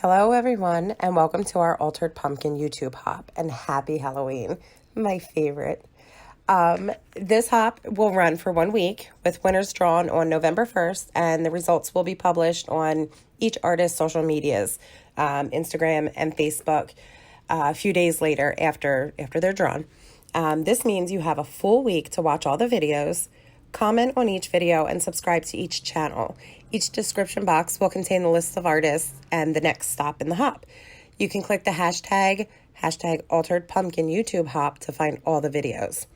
Hello everyone and welcome to our Altered Pumpkin YouTube hop and happy Halloween, my favorite. This hop will run for 1 week with winners drawn on November 1st and the results will be published on each artist's social medias, Instagram and Facebook, a few days later after they're drawn. This means you have a full week to watch all the videos, comment on each video, and subscribe to each channel. Each description box will contain the list of artists and the next stop in the hop. You can click the hashtag Altered Pumpkin YouTube hop to find all the videos.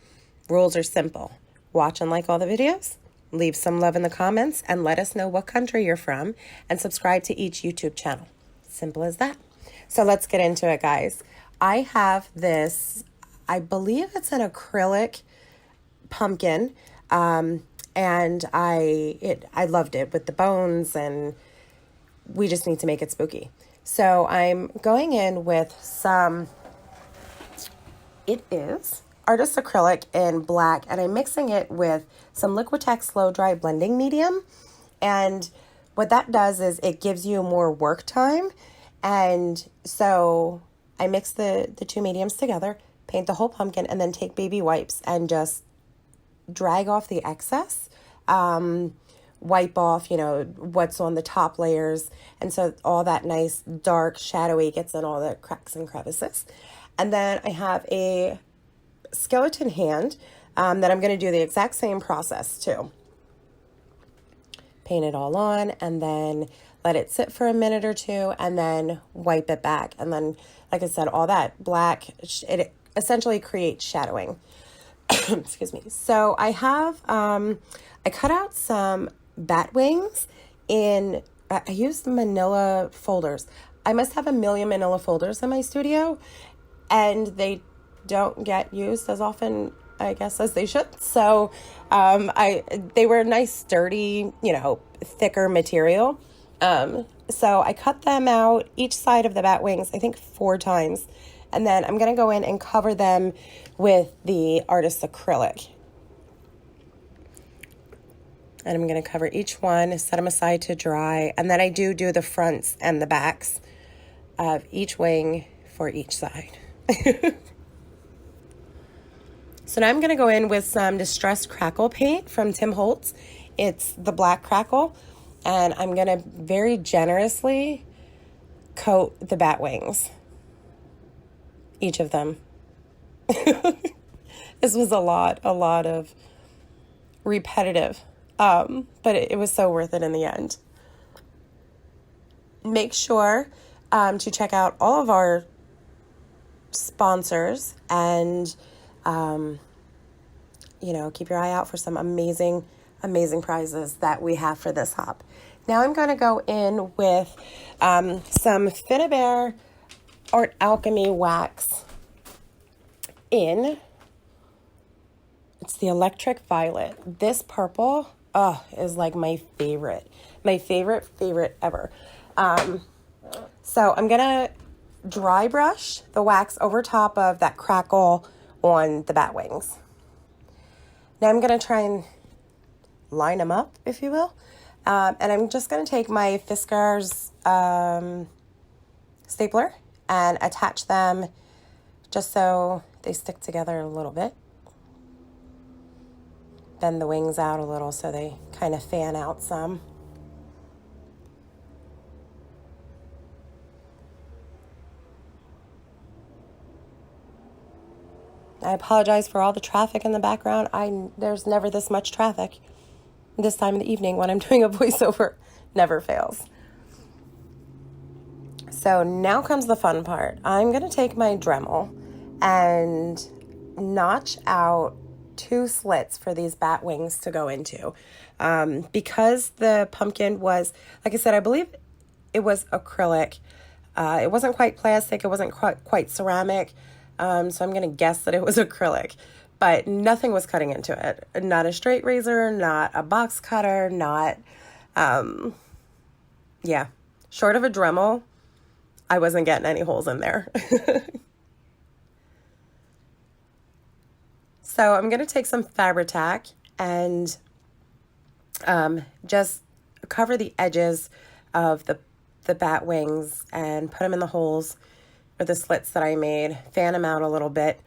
Rules are simple. Watch and like all the videos, leave some love in the comments, and let us know what country you're from, and subscribe to each YouTube channel. Simple as that. So let's get into it, guys. I have this, I believe it's an acrylic pumpkin. And I loved it with the bones, and we just need to make it spooky. So I'm going in with it is Artist Acrylic in black, and I'm mixing it with some Liquitex Slow Dry Blending Medium. And what that does is it gives you more work time. And so I mix the two mediums together, paint the whole pumpkin, and then take baby wipes and just drag off the excess, wipe off, what's on the top layers. And so all that nice dark shadowy gets in all the cracks and crevices. And then I have a skeleton hand that I'm going to do the exact same process too. Paint it all on and then let it sit for a minute or two and then wipe it back. And then, like I said, all that black, it essentially creates shadowing. Excuse me. So I have, I cut out some bat wings I used manila folders. I must have a million manila folders in my studio, and they don't get used as often, I guess, as they should. So, they were nice, sturdy, thicker material. So I cut them out, each side of the bat wings, I think 4 times. And then I'm going to go in and cover them with the Artist Acrylic. And I'm going to cover each one, set them aside to dry. And then I do the fronts and the backs of each wing for each side. So now I'm going to go in with some Distressed Crackle paint from Tim Holtz. It's the black crackle. And I'm going to very generously coat the bat wings. Each of them. This was a lot of repetitive, but it was so worth it in the end. Make sure to check out all of our sponsors and, keep your eye out for some amazing prizes that we have for this hop. Now I'm going to go in with some Finnabair Art Alchemy wax it's the Electric Violet. This purple, is like my favorite ever. So I'm gonna dry brush the wax over top of that crackle on the bat wings. Now I'm gonna try and line them up, if you will. And I'm just gonna take my Fiskars stapler and attach them just so they stick together a little bit. Bend the wings out a little so they kind of fan out some. I apologize for all the traffic in the background. There's never this much traffic. This time of the evening when I'm doing a voiceover, never fails. So now comes the fun part. I'm going to take my Dremel and notch out 2 slits for these bat wings to go into. Because the pumpkin was, like I said, I believe it was acrylic. It wasn't quite plastic. It wasn't quite ceramic. So I'm going to guess that it was acrylic. But nothing was cutting into it. Not a straight razor, not a box cutter, not, short of a Dremel, I wasn't getting any holes in there. So I'm going to take some Fabri-Tac and just cover the edges of the the bat wings and put them in the holes or the slits that I made, fan them out a little bit,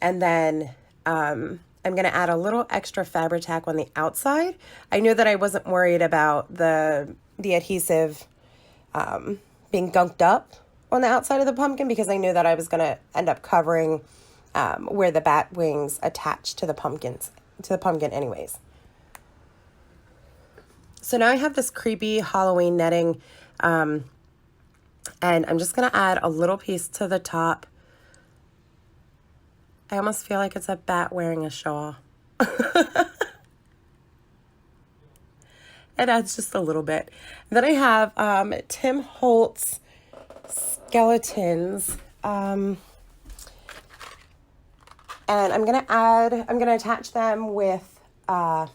and then I'm going to add a little extra Fabri-Tac on the outside. I knew that I wasn't worried about the adhesive being gunked up on the outside of the pumpkin, because I knew that I was going to end up covering where the bat wings attach to the pumpkin anyways. So now I have this creepy Halloween netting, and I'm just going to add a little piece to the top. I almost feel like it's a bat wearing a shawl. It adds just a little bit. Then I have Tim Holtz skeletons, and I'm gonna attach them with the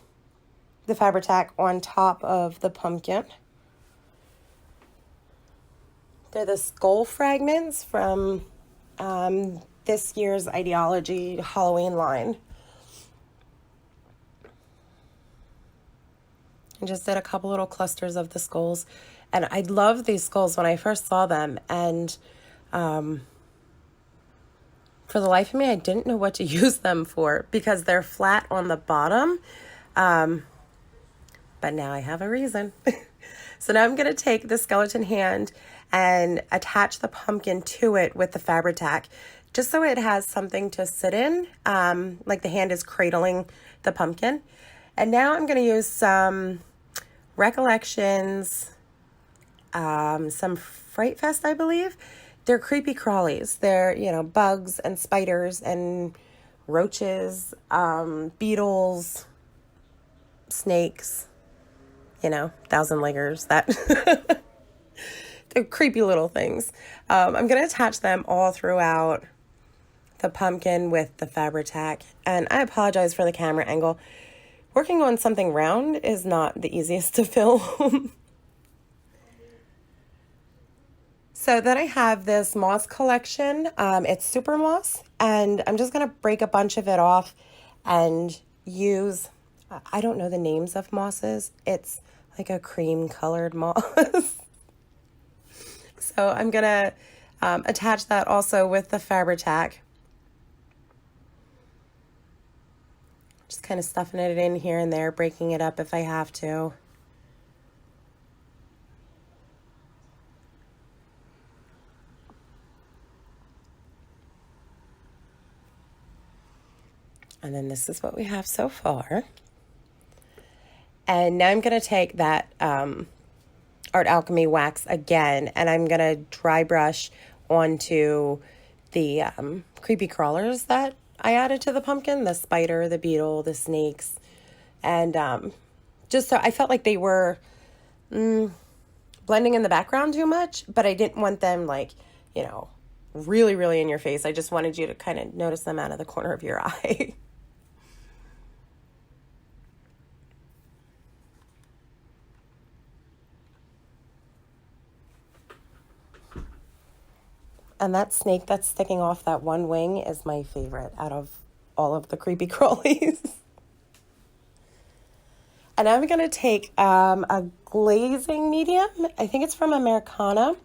Fabri-Tac on top of the pumpkin. They're the skull fragments from this year's Ideology Halloween line. I just did a couple little clusters of the skulls, and I loved these skulls when I first saw them, and for the life of me, I didn't know what to use them for because they're flat on the bottom, but now I have a reason. So now I'm going to take the skeleton hand and attach the pumpkin to it with the Fabri-Tac, just so it has something to sit in, like the hand is cradling the pumpkin. And now I'm going to use some Recollections, some Fright Fest, I believe. They're creepy crawlies. They're, bugs and spiders and roaches, beetles, snakes, thousand-leggers, that... They're creepy little things. I'm going to attach them all throughout the pumpkin with the Fabri-Tac. And I apologize for the camera angle. Working on something round is not the easiest to film. So then I have this moss collection. It's super moss. And I'm just going to break a bunch of it off and use, I don't know the names of mosses. It's like a cream colored moss. So I'm going to attach that also with the Fabri-Tac. Just kind of stuffing it in here and there, breaking it up if I have to. And then this is what we have so far. And now I'm going to take that Art Alchemy wax again, and I'm going to dry brush onto the creepy crawlers that I added to the pumpkin, the spider, the beetle, the snakes, and just so I felt like they were blending in the background too much, but I didn't want them really, really in your face. I just wanted you to kind of notice them out of the corner of your eye. And that snake that's sticking off that one wing is my favorite out of all of the creepy crawlies. And I'm going to take a glazing medium. I think it's from Americana.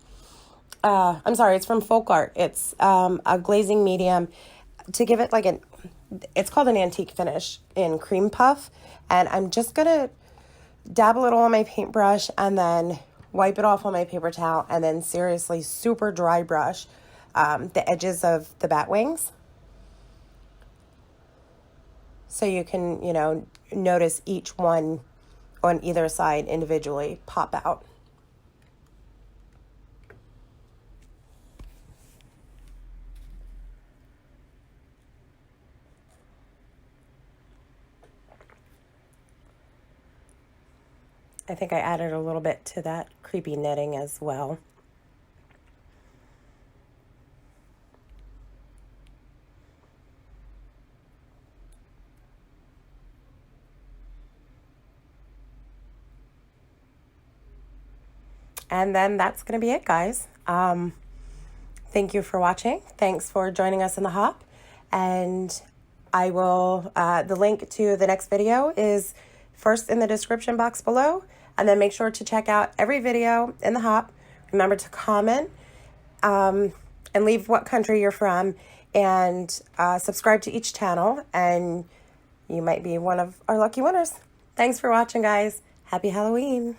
I'm sorry, it's from Folk Art. It's a glazing medium to give it it's called an antique finish in cream puff. And I'm just going to dab a little on my paintbrush and then wipe it off on my paper towel, and then seriously super dry brush the edges of the bat wings. So you can, notice each one on either side individually pop out. I think I added a little bit to that creepy netting as well. And then that's going to be it, guys. Thank you for watching. Thanks for joining us in the hop. And I will, the link to the next video is first in the description box below. And then make sure to check out every video in the hop Remember to comment and leave what country you're from, and subscribe to each channel, and you might be one of our lucky winners. Thanks for watching, guys. Happy Halloween.